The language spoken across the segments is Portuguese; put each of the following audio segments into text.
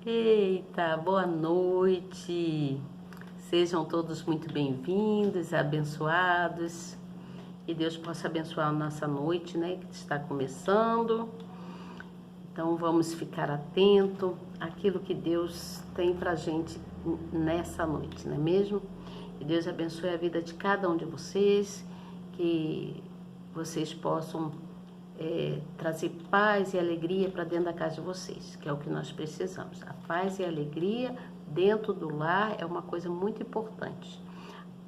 Eita, boa noite. Sejam todos muito bem-vindos, abençoados. Que Deus possa abençoar a nossa noite, né, que está começando. Então vamos ficar atento àquilo que Deus tem pra gente nessa noite, não é mesmo? Que Deus abençoe a vida de cada um de vocês, que vocês possam trazer paz e alegria para dentro da casa de vocês, que é o que nós precisamos. A paz e a alegria dentro do lar é uma coisa muito importante.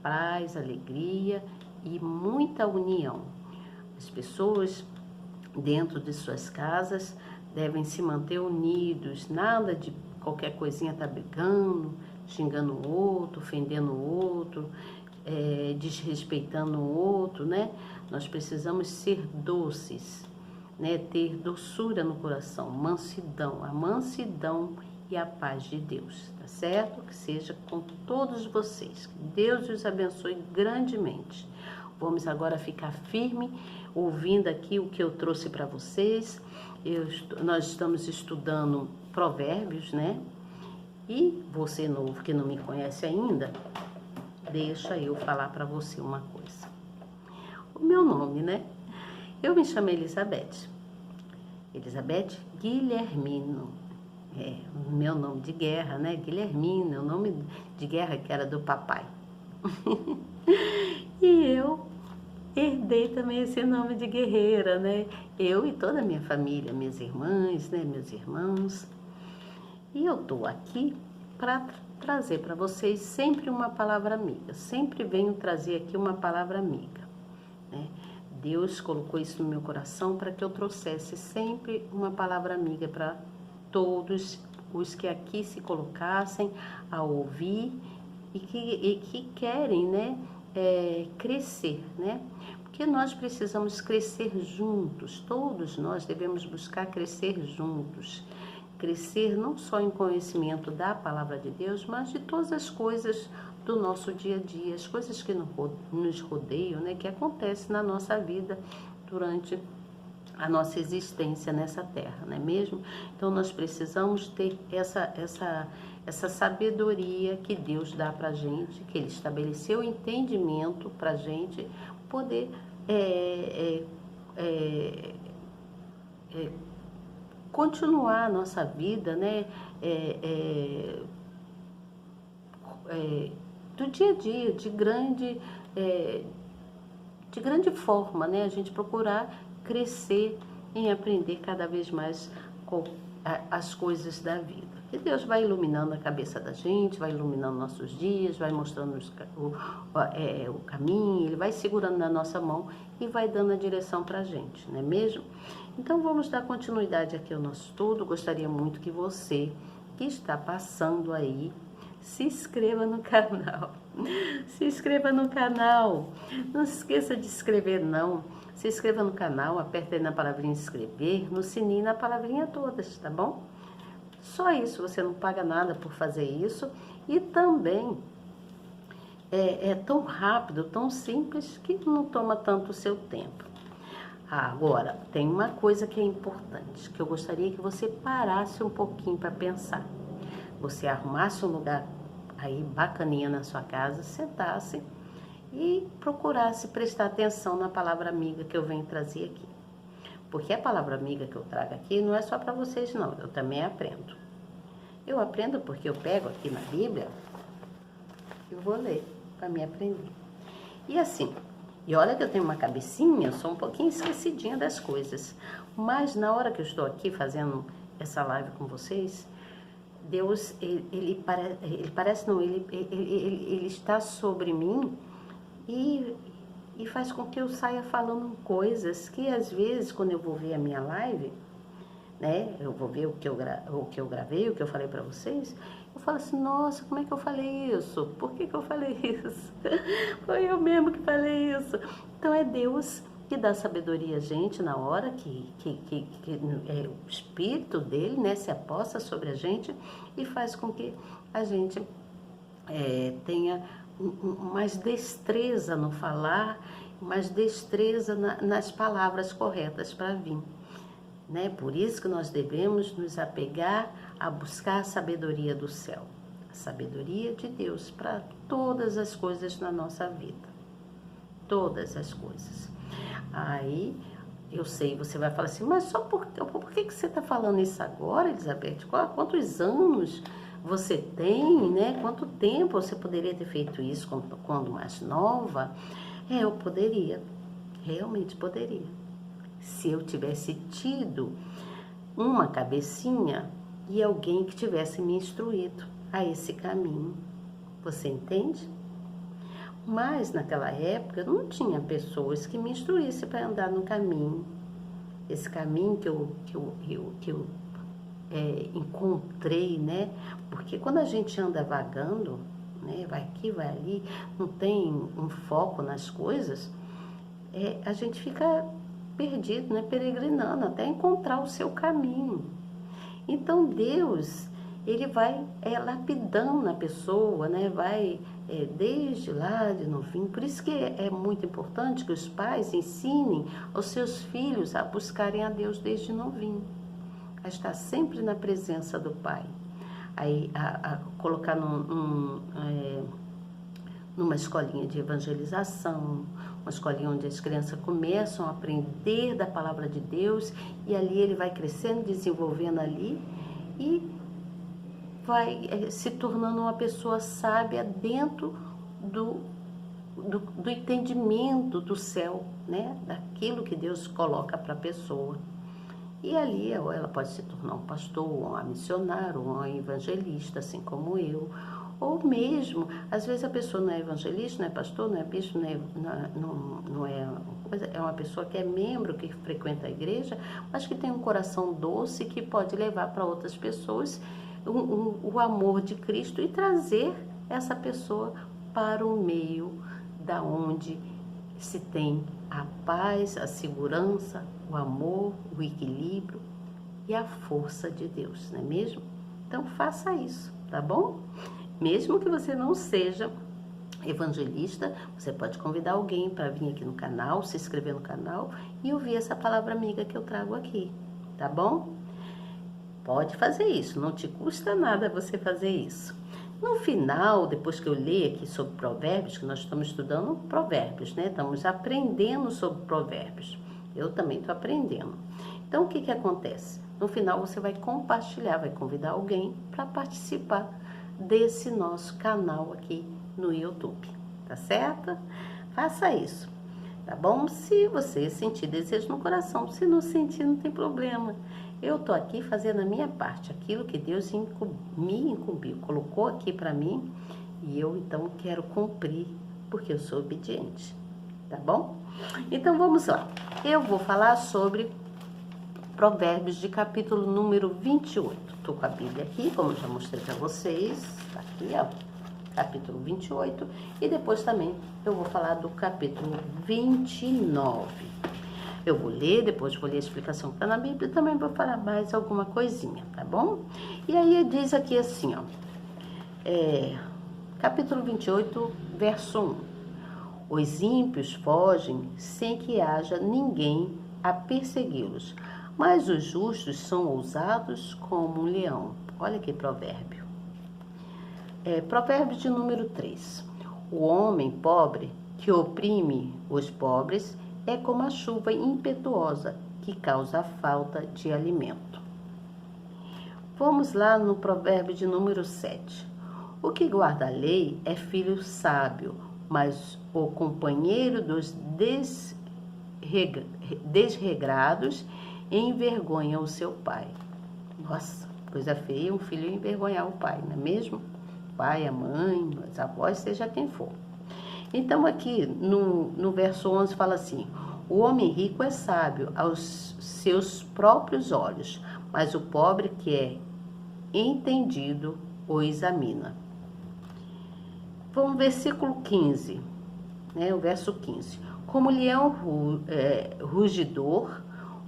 Paz, alegria e muita união. As pessoas dentro de suas casas devem se manter unidos, nada de qualquer coisinha tá brigando, xingando o outro, ofendendo o outro, desrespeitando o outro, né? Nós precisamos ser doces, né? Ter doçura no coração, mansidão, a mansidão e a paz de Deus, tá certo? Que seja com todos vocês, que Deus os abençoe grandemente. Vamos agora ficar firme, ouvindo aqui o que eu trouxe para vocês. Nós estamos estudando Provérbios, né? E você novo que não me conhece ainda, deixa eu falar para você uma coisa. O meu nome, né? Eu me chamo Elizabeth. Elizabeth Guilhermino. O meu nome de guerra, né? Guilhermino, é o nome de guerra que era do papai. E eu herdei também esse nome de guerreira, né? Eu e toda a minha família, minhas irmãs, né? Meus irmãos. E eu tô aqui para trazer para vocês sempre uma palavra amiga. Sempre venho trazer aqui uma palavra amiga, né? Deus colocou isso no meu coração para que eu trouxesse sempre uma palavra amiga para todos os que aqui se colocassem a ouvir e que querem, né, crescer, né? Porque nós precisamos crescer juntos, todos nós devemos buscar crescer juntos. Crescer não só em conhecimento da palavra de Deus, mas de todas as coisas do nosso dia a dia, as coisas que nos rodeiam, né, que acontecem na nossa vida durante a nossa existência nessa terra, não é mesmo? Então nós precisamos ter essa sabedoria que Deus dá para a gente, que Ele estabeleceu o entendimento para a gente poder continuar a nossa vida, né? Do dia a dia, de grande forma, né? A gente procurar crescer em aprender cada vez mais com as coisas da vida. E Deus vai iluminando a cabeça da gente, vai iluminando nossos dias, vai mostrando o caminho, Ele vai segurando na nossa mão e vai dando a direção para a gente, não é mesmo? Então vamos dar continuidade aqui ao nosso estudo. Gostaria muito que você que está passando aí se inscreva no canal. Se inscreva no canal. Não se esqueça de inscrever não. Se inscreva no canal, aperta aí na palavrinha inscrever, no sininho, na palavrinha todas, tá bom? Só isso, você não paga nada por fazer isso. E também é tão rápido, tão simples, que não toma tanto o seu tempo. Agora, tem uma coisa que é importante, que eu gostaria que você parasse um pouquinho para pensar. Você arrumasse um lugar aí bacaninha na sua casa, sentasse e procurasse prestar atenção na palavra amiga que eu venho trazer aqui. Porque a palavra amiga que eu trago aqui não é só para vocês não, eu também aprendo. Eu aprendo porque eu pego aqui na Bíblia e vou ler para me aprender. E assim, e olha que eu tenho uma cabecinha, eu sou um pouquinho esquecidinha das coisas. Mas na hora que eu estou aqui fazendo essa live com vocês, Deus, ele está sobre mim e faz com que eu saia falando coisas que às vezes quando eu vou ver a minha live, né, eu vou ver o que eu gravei, o que eu falei para vocês, eu falo assim, nossa, como é que eu falei isso? Por que eu falei isso? Foi eu mesmo que falei isso. Então é Deus que dá sabedoria a gente na hora que o Espírito dele, né, se aposta sobre a gente e faz com que a gente tenha mais destreza no falar, mais destreza nas palavras corretas para vir. né? Por isso que nós devemos nos apegar a buscar a sabedoria do céu, a sabedoria de Deus para todas as coisas na nossa vida, todas as coisas. Aí, eu sei, você vai falar assim, mas só por que você está falando isso agora, Elizabeth? Quantos anos você tem, né? Quanto tempo você poderia ter feito isso quando mais nova? Eu poderia, realmente poderia. Se eu tivesse tido uma cabecinha e alguém que tivesse me instruído a esse caminho. Você entende? Mas naquela época não tinha pessoas que me instruíssem para andar no caminho. Esse caminho que eu encontrei, né? Porque quando a gente anda vagando, né? Vai aqui, vai ali, não tem um foco nas coisas, a gente fica perdido, né? Peregrinando até encontrar o seu caminho. Então Deus, ele vai lapidando a pessoa, né? Vai desde lá de novinho. Por isso que é muito importante que os pais ensinem aos seus filhos a buscarem a Deus desde novinho, a estar sempre na presença do Pai, aí a colocar numa escolinha de evangelização, uma escolinha onde as crianças começam a aprender da palavra de Deus, e ali ele vai crescendo, desenvolvendo ali, e vai se tornando uma pessoa sábia dentro do entendimento do céu, né? Daquilo que Deus coloca para a pessoa. E ali ela pode se tornar um pastor, um missionário, um evangelista, assim como eu. Ou mesmo, às vezes a pessoa não é evangelista, não é pastor, não é bispo, é uma pessoa que é membro, que frequenta a igreja, mas que tem um coração doce, que pode levar para outras pessoas o amor de Cristo e trazer essa pessoa para o meio da onde se tem a paz, a segurança, o amor, o equilíbrio e a força de Deus, não é mesmo? Então faça isso, tá bom? Mesmo que você não seja evangelista, você pode convidar alguém para vir aqui no canal, se inscrever no canal e ouvir essa palavra amiga que eu trago aqui, tá bom? Pode fazer isso, não te custa nada você fazer isso. No final, depois que eu ler aqui sobre provérbios, que nós estamos estudando provérbios, né? Estamos aprendendo sobre provérbios. Eu também estou aprendendo. Então, o que acontece? No final, você vai compartilhar, vai convidar alguém para participar desse nosso canal aqui no YouTube, tá certo? Faça isso, tá bom? Se você sentir desejo no coração, se não sentir, não tem problema. Eu tô aqui fazendo a minha parte, aquilo que Deus me incumbiu, colocou aqui para mim, e eu então quero cumprir, porque eu sou obediente, tá bom? Então vamos lá. Eu vou falar sobre Provérbios de capítulo número 28. Tô com a Bíblia aqui, como eu já mostrei para vocês, tá aqui, ó, capítulo 28, e depois também eu vou falar do capítulo 29. Eu vou ler, depois vou ler a explicação que está na Bíblia e também vou falar mais alguma coisinha, tá bom? E aí diz aqui assim, ó, capítulo 28, verso 1. Os ímpios fogem sem que haja ninguém a persegui-los, mas os justos são ousados como um leão. Olha que provérbio. Provérbio de número 3. O homem pobre que oprime os pobres é como a chuva impetuosa que causa a falta de alimento. Vamos lá no provérbio de número 7. O que guarda a lei é filho sábio, mas o companheiro dos desregrados envergonha o seu pai. Nossa, coisa feia um filho envergonhar o pai, não é mesmo? O pai, a mãe, os avós, seja quem for. Então aqui no verso 11 fala assim: o homem rico é sábio aos seus próprios olhos, mas o pobre que é entendido o examina. Vamos versículo 15, né, o verso 15. Como leão rugidor,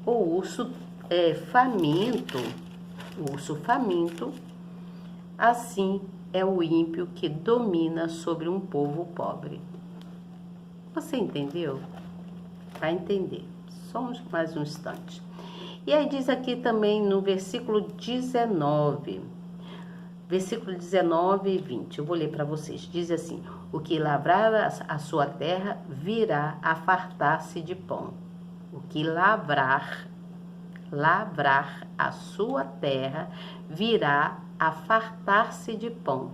ou urso faminto, assim é o ímpio que domina sobre um povo pobre. Você entendeu? Vai entender. Só mais um instante. E aí diz aqui também no versículo 19, versículo 19 e 20, eu vou ler para vocês. Diz assim: o que lavrar a sua terra virá a fartar-se de pão. O que lavrar a sua terra virá a fartar-se de pão.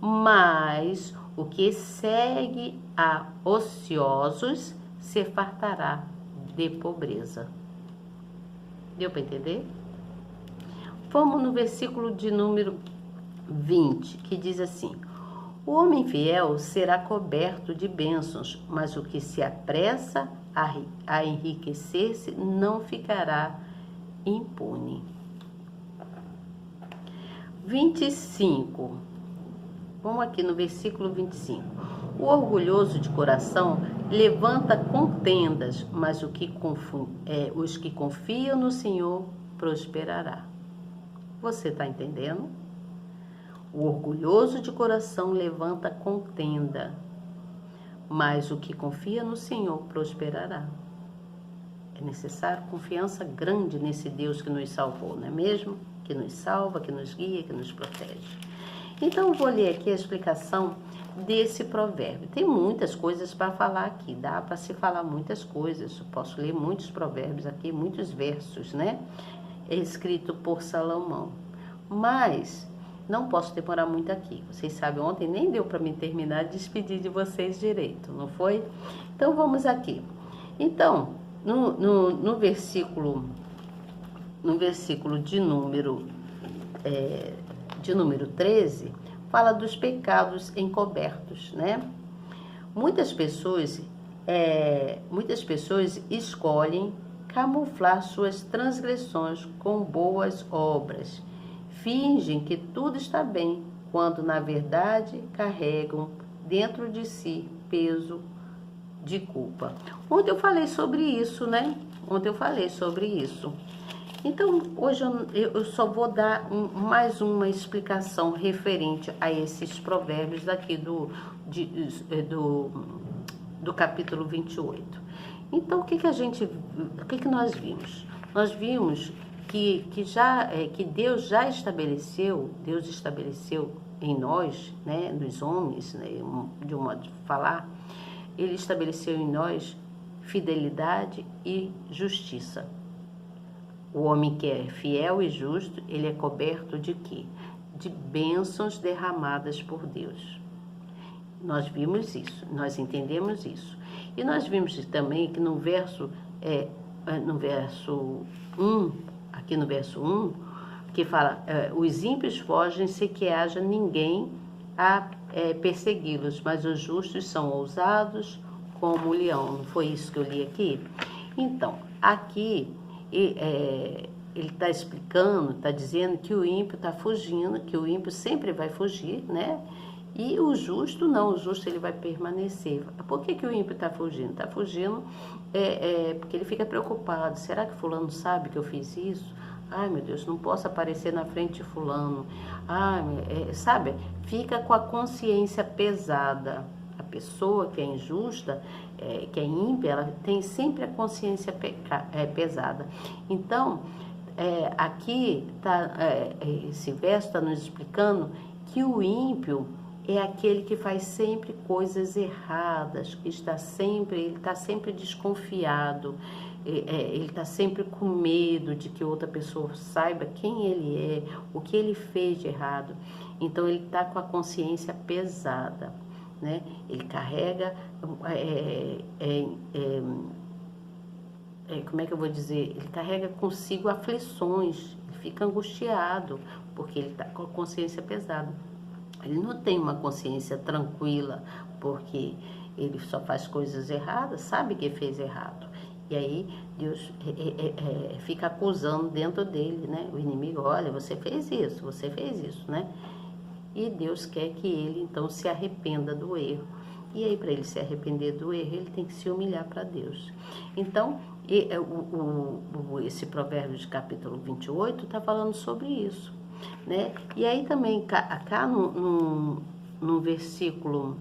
Mas o que segue a ociosos se fartará de pobreza. Deu para entender? Vamos no versículo de número 20, que diz assim: o homem fiel será coberto de bênçãos, mas o que se apressa a enriquecer-se não ficará impune. 25. Vamos aqui no versículo 25. O orgulhoso de coração levanta contendas, mas os que confiam no Senhor prosperará. Você está entendendo? O orgulhoso de coração levanta contenda, mas o que confia no Senhor prosperará. É necessário confiança grande nesse Deus que nos salvou, não é mesmo? Que nos salva, que nos guia, que nos protege. Então, eu vou ler aqui a explicação desse provérbio. Tem muitas coisas para falar aqui, dá para se falar muitas coisas. Eu posso ler muitos provérbios aqui, muitos versos, né? É escrito por Salomão. Mas não posso demorar muito aqui. Vocês sabem, ontem nem deu para me terminar de despedir de vocês direito, não foi? Então, vamos aqui. Então, no versículo de número 13, fala dos pecados encobertos, né? Muitas pessoas escolhem camuflar suas transgressões com boas obras. Fingem que tudo está bem, quando na verdade carregam dentro de si peso de culpa. Ontem eu falei sobre isso, né? Então, hoje eu só vou dar mais uma explicação referente a esses provérbios daqui do capítulo 28. Então, o que nós vimos? Nós vimos que Deus estabeleceu em nós, né, nos homens, né, de um modo de falar, Ele estabeleceu em nós fidelidade e justiça. O homem que é fiel e justo, ele é coberto de quê? De bênçãos derramadas por Deus. Nós vimos isso, nós entendemos isso. E nós vimos também que no verso 1, aqui no verso 1, que fala, os ímpios fogem sem que haja ninguém a persegui-los, mas os justos são ousados como o leão. Não foi isso que eu li aqui? Então, aqui ele está explicando, está dizendo que o ímpio está fugindo, que o ímpio sempre vai fugir, né? E o justo não, o justo ele vai permanecer. Por que o ímpio está fugindo? Está fugindo porque ele fica preocupado. Será que fulano sabe que eu fiz isso? Ai, meu Deus, não posso aparecer na frente de fulano. Sabe? Fica com a consciência pesada. A pessoa que é injusta, que é ímpia, ela tem sempre a consciência pesada. Então, aqui esse verso está nos explicando que o ímpio é aquele que faz sempre coisas erradas, que ele está sempre desconfiado, ele está sempre com medo de que outra pessoa saiba quem ele é, o que ele fez de errado. Então, ele está com a consciência pesada, né? Ele carrega, como é que eu vou dizer? Ele carrega consigo aflições, ele fica angustiado, porque ele está com a consciência pesada. Ele não tem uma consciência tranquila, porque ele só faz coisas erradas, sabe que fez errado. E aí Deus fica acusando dentro dele, né? O inimigo, olha, você fez isso, né? E Deus quer que ele, então, se arrependa do erro. E aí, para ele se arrepender do erro, ele tem que se humilhar para Deus. Então, esse provérbio de capítulo 28 está falando sobre isso, né? E aí também, cá no versículo,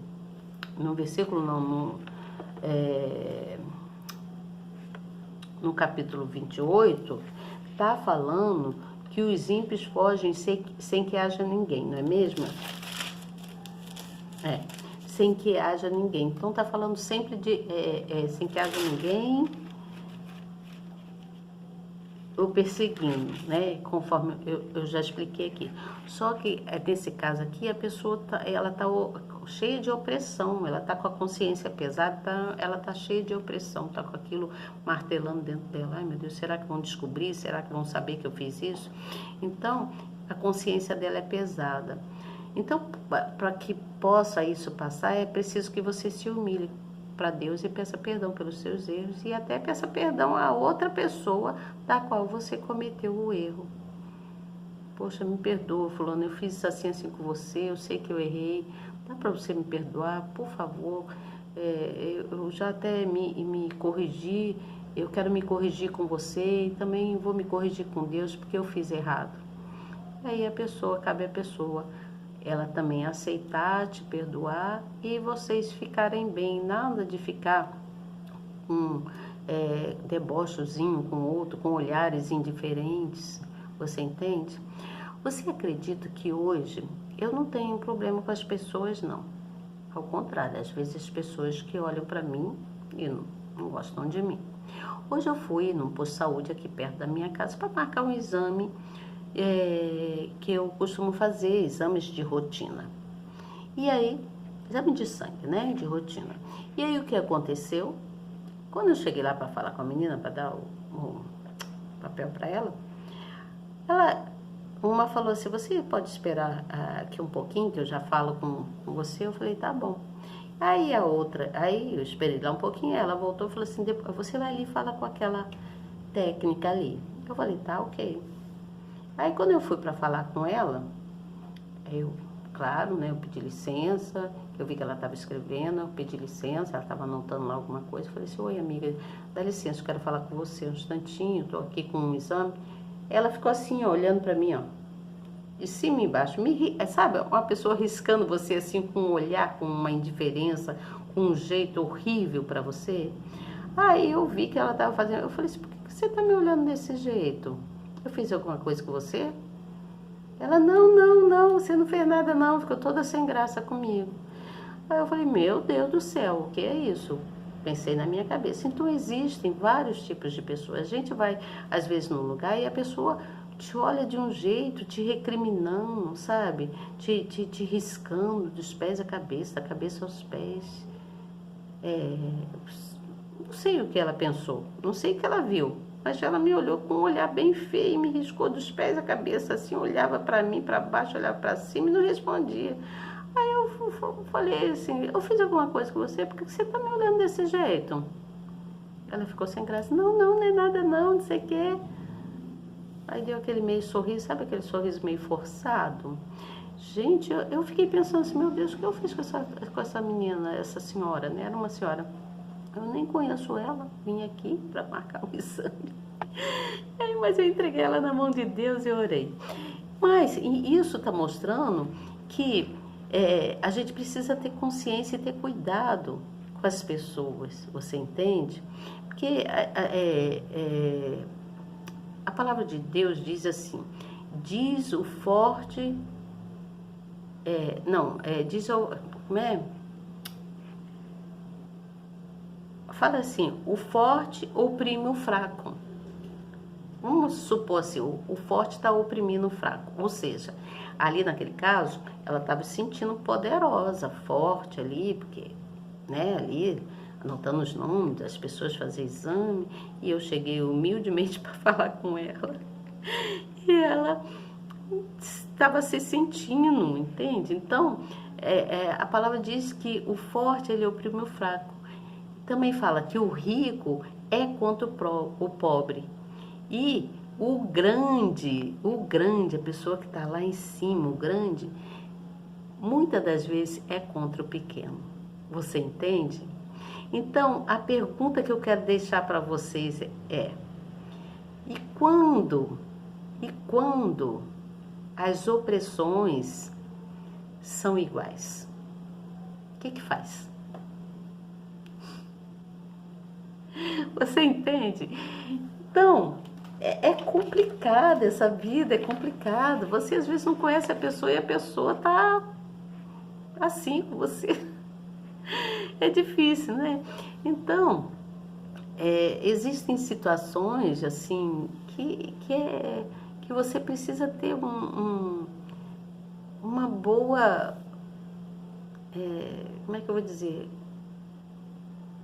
no capítulo 28, está falando que os ímpios fogem sem que haja ninguém, não é mesmo? Sem que haja ninguém. Então está falando sempre de sem que haja ninguém o perseguindo, né? Conforme eu já expliquei aqui. Só que nesse caso aqui a pessoa ela tá cheia de opressão, ela tá com a consciência pesada, ela tá cheia de opressão, tá com aquilo martelando dentro dela. Ai meu Deus, será que vão descobrir? Será que vão saber que eu fiz isso? Então a consciência dela é pesada. Então, para que possa isso passar, é preciso que você se humilhe para Deus e peça perdão pelos seus erros e até peça perdão a outra pessoa da qual você cometeu o erro. Poxa, me perdoa, fulano, eu fiz assim, assim com você, eu sei que eu errei, dá para você me perdoar, por favor, eu já até me corrigi, eu quero me corrigir com você e também vou me corrigir com Deus porque eu fiz errado. Aí cabe a pessoa ela também aceitar, te perdoar e vocês ficarem bem. Nada de ficar com debochezinho com o outro, com olhares indiferentes. Você entende? Você acredita que hoje eu não tenho problema com as pessoas, não. Ao contrário, às vezes as pessoas que olham para mim e não gostam de mim. Hoje eu fui num posto de saúde aqui perto da minha casa para marcar um exame que eu costumo fazer, exames de rotina. E aí, exame de sangue, né, de rotina. E aí o que aconteceu? Quando eu cheguei lá para falar com a menina, para dar o papel para ela, uma falou assim, você pode esperar aqui um pouquinho, que eu já falo com você? Eu falei, tá bom. Aí aí eu esperei lá um pouquinho, ela voltou e falou assim, depois você vai ali e fala com aquela técnica ali. Eu falei, tá, ok. Aí quando eu fui para falar com ela, claro, né, eu pedi licença, eu vi que ela estava escrevendo, eu pedi licença, ela estava anotando lá alguma coisa, eu falei assim, oi amiga, dá licença, eu quero falar com você um instantinho, estou aqui com um exame. Ela ficou assim, ó, olhando para mim, ó, de cima e embaixo, sabe, uma pessoa riscando você assim com um olhar, com uma indiferença, com um jeito horrível para você. Aí eu vi que ela estava fazendo, eu falei assim, por que você está me olhando desse jeito? Eu fiz alguma coisa com você? Ela, não, você não fez nada não, ficou toda sem graça comigo. Aí eu falei, meu Deus do céu, o que é isso? Pensei na minha cabeça. Então existem vários tipos de pessoas. A gente vai, às vezes, num lugar e a pessoa te olha de um jeito, te recriminando, sabe? Te riscando dos pés à cabeça, da cabeça aos pés. Não sei o que ela pensou, não sei o que ela viu. Mas ela me olhou com um olhar bem feio e me riscou dos pés à cabeça, assim, olhava para mim, para baixo, olhava para cima e não respondia. Aí eu falei assim, eu fiz alguma coisa com você, por que você tá me olhando desse jeito? Ela ficou sem graça, não é nada não sei o quê. Aí deu aquele meio sorriso, sabe aquele sorriso meio forçado? Gente, eu fiquei pensando assim, meu Deus, o que eu fiz com essa menina, essa senhora, né? Era uma senhora. Eu nem conheço ela, vim aqui para marcar um exame. Mas eu entreguei ela na mão de Deus e orei. Mas isso está mostrando que a gente precisa ter consciência e ter cuidado com as pessoas, você entende? Porque a palavra de Deus diz assim, diz o forte, diz o, como é? Fala assim, o forte oprime o fraco. Vamos supor assim, o forte está oprimindo o fraco. Ou seja, ali naquele caso, ela estava se sentindo poderosa, forte ali, porque, né, ali, anotando os nomes das pessoas, fazer exame, e eu cheguei humildemente para falar com ela. E ela estava se sentindo, entende? Então, a palavra diz que o forte, ele oprime o fraco. Também fala que o rico é contra o pobre. E o grande, a pessoa que está lá em cima, o grande, muitas das vezes é contra o pequeno. Você entende? Então, a pergunta que eu quero deixar para vocês é: e quando as opressões são iguais? O que faz? Você entende? Então, É complicado essa vida, é complicado. Você às vezes não conhece a pessoa e a pessoa tá assim com você. É difícil, né? Então, existem situações assim que você precisa ter uma boa, como é que eu vou dizer?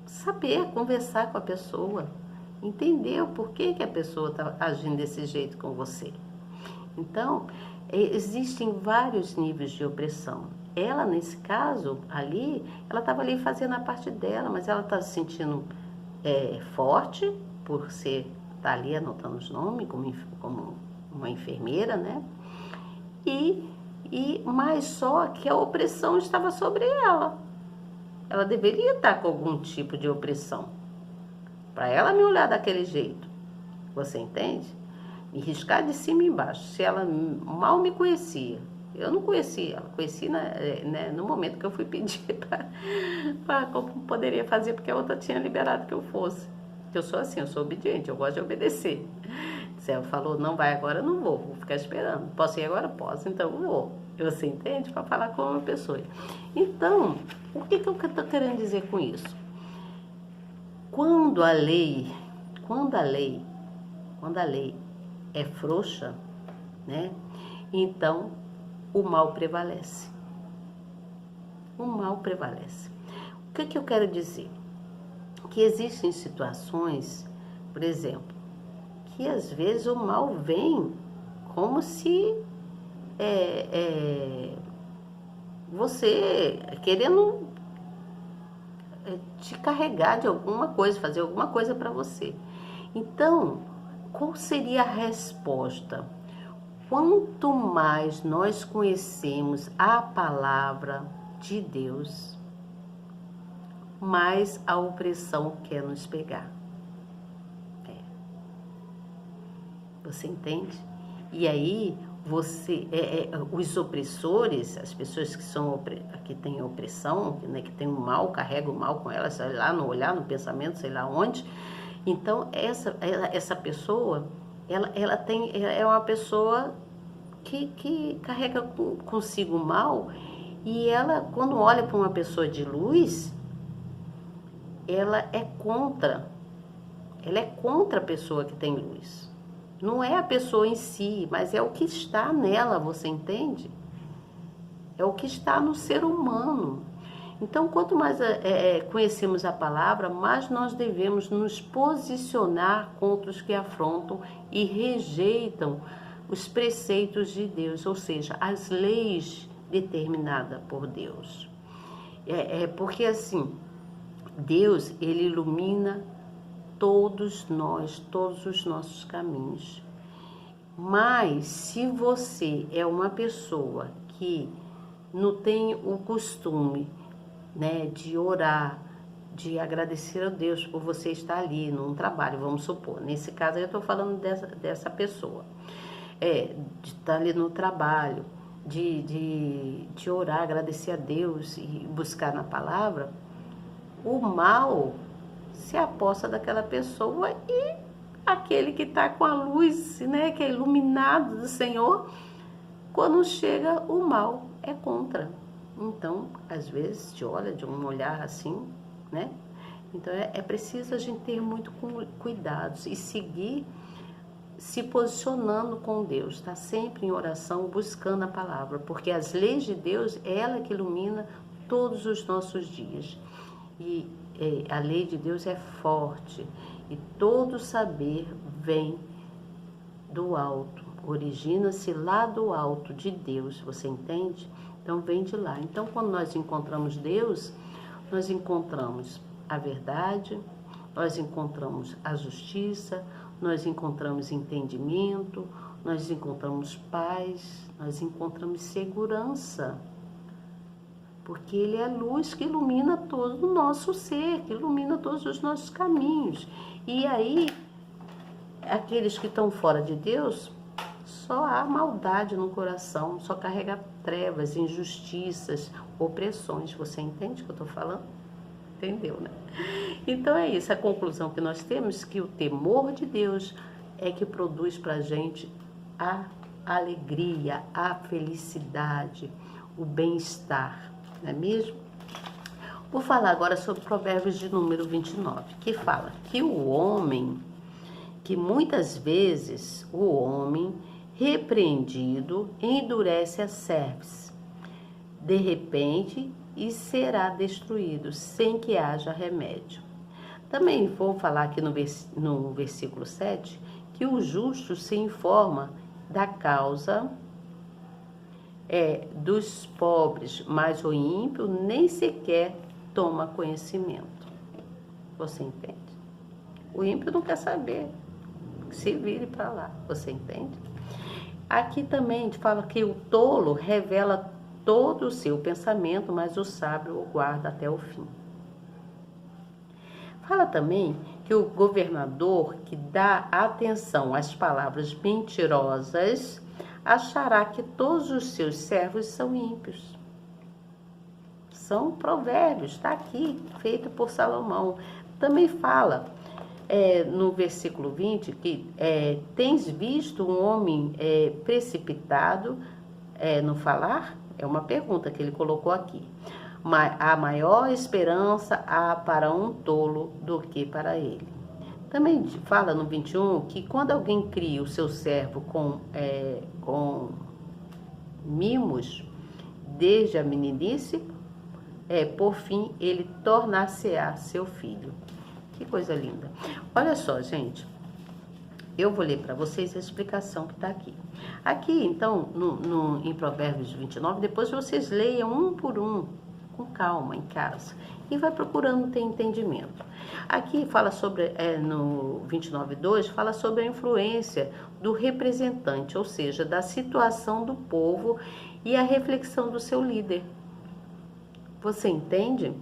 Saber conversar com a pessoa, entender o porquê que a pessoa está agindo desse jeito com você. Então, existem vários níveis de opressão. Ela, nesse caso, ali, ela estava ali fazendo a parte dela, mas ela está se sentindo forte por ser, tá ali anotando os nomes como uma enfermeira, né? Mas só que a opressão estava sobre ela. Ela deveria estar com algum tipo de opressão. Para ela me olhar daquele jeito. Você entende? Me riscar de cima e embaixo. Se ela mal me conhecia. Eu não conhecia ela. Conheci no momento que eu fui pedir para como poderia fazer, porque a outra tinha liberado que eu fosse. Eu sou assim, eu sou obediente, eu gosto de obedecer. Se ela falou, não vai agora, eu não vou ficar esperando. Posso ir agora? Posso, então eu vou. Você entende? Para falar com uma pessoa. Então, o que eu estou querendo dizer com isso? Quando a lei é frouxa, né? Então, o mal prevalece. O mal prevalece. O que eu quero dizer? Que existem situações, por exemplo, que às vezes o mal vem como se você querendo te carregar de alguma coisa, fazer alguma coisa para você. Então, qual seria a resposta? Quanto mais nós conhecemos a palavra de Deus, mais a opressão quer nos pegar. Você entende? E aí, os opressores, as pessoas que têm opressão, né, que têm o mal, carregam o mal com elas, sei lá, no olhar, no pensamento, sei lá onde. Então, essa pessoa, ela é uma pessoa que carrega consigo o mal, e ela, quando olha para uma pessoa de luz, ela é contra a pessoa que tem luz. Não é a pessoa em si, mas é o que está nela, você entende? É o que está no ser humano. Então, quanto mais conhecemos a palavra, mais nós devemos nos posicionar contra os que afrontam e rejeitam os preceitos de Deus, ou seja, as leis determinadas por Deus. Porque assim, Deus, ele ilumina todos os nossos caminhos. Mas se você é uma pessoa que não tem o costume, né, de orar, de agradecer a Deus por você estar ali num trabalho, vamos supor, nesse caso eu estou falando dessa pessoa, de estar ali no trabalho, de orar, agradecer a Deus e buscar na palavra, o mal se aposta daquela pessoa, e aquele que está com a luz, né, que é iluminado do Senhor, quando chega o mal é contra. Então, às vezes, te olha de um olhar assim, né? Então, é preciso a gente ter muito cuidados e seguir se posicionando com Deus, tá sempre em oração, buscando a palavra, porque as leis de Deus, é ela que ilumina todos os nossos dias. E a lei de Deus é forte, e todo saber vem do alto, origina-se lá do alto de Deus, você entende? Então vem de lá. Então, quando nós encontramos Deus, nós encontramos a verdade, nós encontramos a justiça, nós encontramos entendimento, nós encontramos paz, nós encontramos segurança. Porque Ele é a luz que ilumina todo o nosso ser, que ilumina todos os nossos caminhos. E aí, aqueles que estão fora de Deus, só há maldade no coração, só carrega trevas, injustiças, opressões. Você entende o que eu estou falando? Entendeu, né? Então é isso, a conclusão que nós temos, que o temor de Deus é que produz para a gente a alegria, a felicidade, o bem-estar, não é mesmo? Vou falar agora sobre Provérbios de número 29, que fala que que muitas vezes o homem repreendido endurece a cerviz, de repente, e será destruído, sem que haja remédio. Também vou falar aqui no versículo 7, que o justo se informa da causa dos pobres, mas o ímpio nem sequer toma conhecimento. Você entende? O ímpio não quer saber, se vire para lá, você entende? Aqui também fala que o tolo revela todo o seu pensamento, mas o sábio o guarda até o fim. Fala também que o governador que dá atenção às palavras mentirosas achará que todos os seus servos são ímpios. São provérbios, está aqui, feito por Salomão. Também fala no versículo 20 que tens visto um homem precipitado no falar? É uma pergunta que ele colocou aqui. A maior esperança há para um tolo do que para ele. Também fala no 21 que quando alguém cria o seu servo com mimos desde a meninice, por fim ele tornar-se-á seu filho. Que coisa linda. Olha só, gente. Eu vou ler para vocês a explicação que está aqui. Aqui, então, em Provérbios 29, depois vocês leiam um por um, com calma, em casa. E vai procurando ter entendimento. Aqui fala sobre, no 29:2, fala sobre a influência do representante, ou seja, da situação do povo e a reflexão do seu líder. Você entende?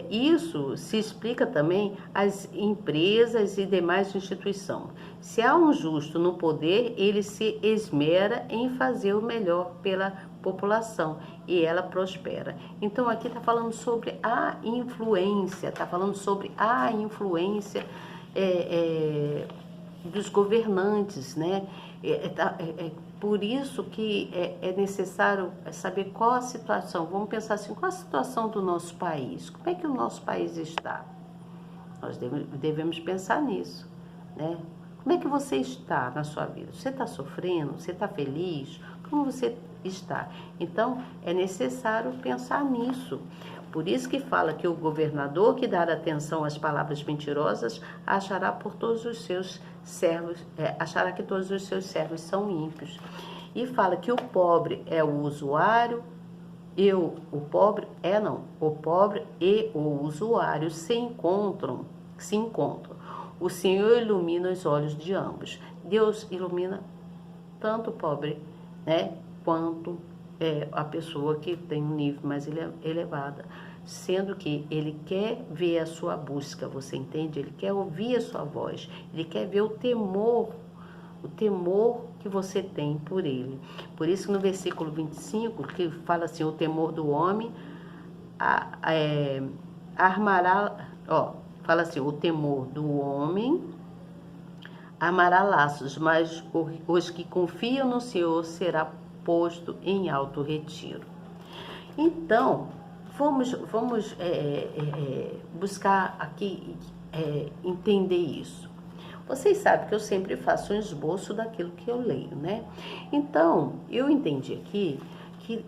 Isso se explica também às empresas e demais instituições. Se há um justo no poder, ele se esmera em fazer o melhor pela população e ela prospera. Então aqui está falando sobre a influência, dos governantes, né? Por isso que é necessário saber qual a situação. Vamos pensar assim, qual a situação do nosso país? Como é que o nosso país está? Nós devemos pensar nisso, né? Como é que você está na sua vida? Você está sofrendo? Você está feliz? Como você está? Então, é necessário pensar nisso. Por isso que fala que o governador que dar atenção às palavras mentirosas achará que todos os seus servos são ímpios. E fala que o pobre é o usuário, o pobre e o usuário se encontram. O Senhor ilumina os olhos de ambos. Deus ilumina tanto o pobre, né, quanto a pessoa que tem um nível mais elevado, sendo que ele quer ver a sua busca, você entende? Ele quer ouvir a sua voz, ele quer ver o temor que você tem por ele. Por isso no versículo 25, que fala assim, o temor do homem armará, fala assim, o temor do homem armará laços, mas os que confiam no Senhor será posto em alto retiro. Então, vamos buscar aqui entender isso. Vocês sabem que eu sempre faço um esboço daquilo que eu leio, né? Então, eu entendi aqui que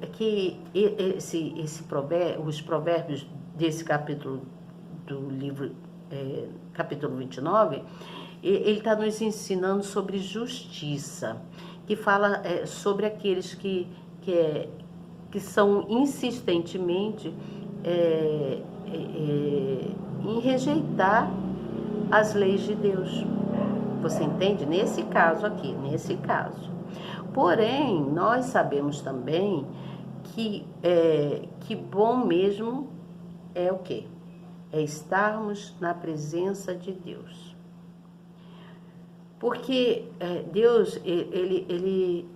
os provérbios desse capítulo do livro, capítulo 29, ele está nos ensinando sobre justiça, que fala sobre aqueles que são insistentemente em rejeitar as leis de Deus. Você entende? Nesse caso aqui, nesse caso. Porém, nós sabemos também que bom mesmo é o quê? É estarmos na presença de Deus. Porque Deus, ele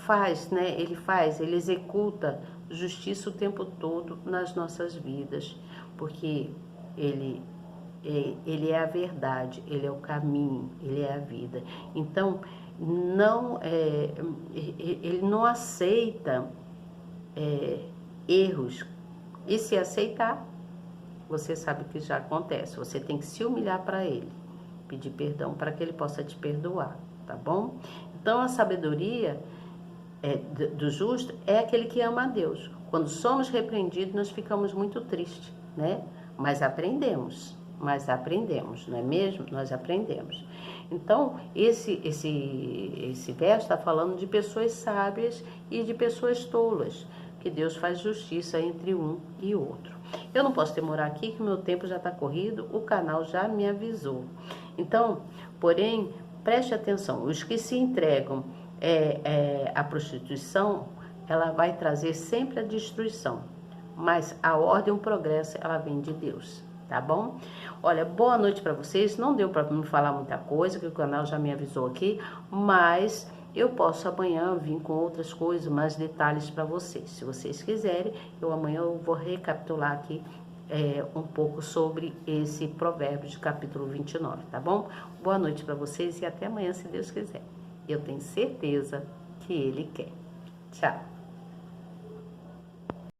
faz, né? Ele executa justiça o tempo todo nas nossas vidas, porque ele ele é a verdade, ele é o caminho, ele é a vida. Então, não, ele não aceita erros. E se aceitar, você sabe que já acontece. Você tem que se humilhar para ele, pedir perdão para que ele possa te perdoar, tá bom? Então, a sabedoria do justo é aquele que ama a Deus. Quando somos repreendidos, nós ficamos muito tristes, né? Mas aprendemos, não é mesmo? Nós aprendemos. Então, esse verso está falando de pessoas sábias e de pessoas tolas, que Deus faz justiça entre um e outro. Eu não posso demorar aqui, que meu tempo já está corrido, o canal já me avisou. Então, porém, preste atenção, os que se entregam à prostituição, ela vai trazer sempre a destruição, mas a ordem, o progresso, ela vem de Deus, tá bom? Olha, boa noite para vocês, não deu para me falar muita coisa, que o canal já me avisou aqui, mas eu posso amanhã vir com outras coisas, mais detalhes para vocês. Se vocês quiserem, amanhã eu vou recapitular aqui um pouco sobre esse provérbio de capítulo 29, tá bom? Boa noite para vocês e até amanhã, se Deus quiser. Eu tenho certeza que Ele quer. Tchau!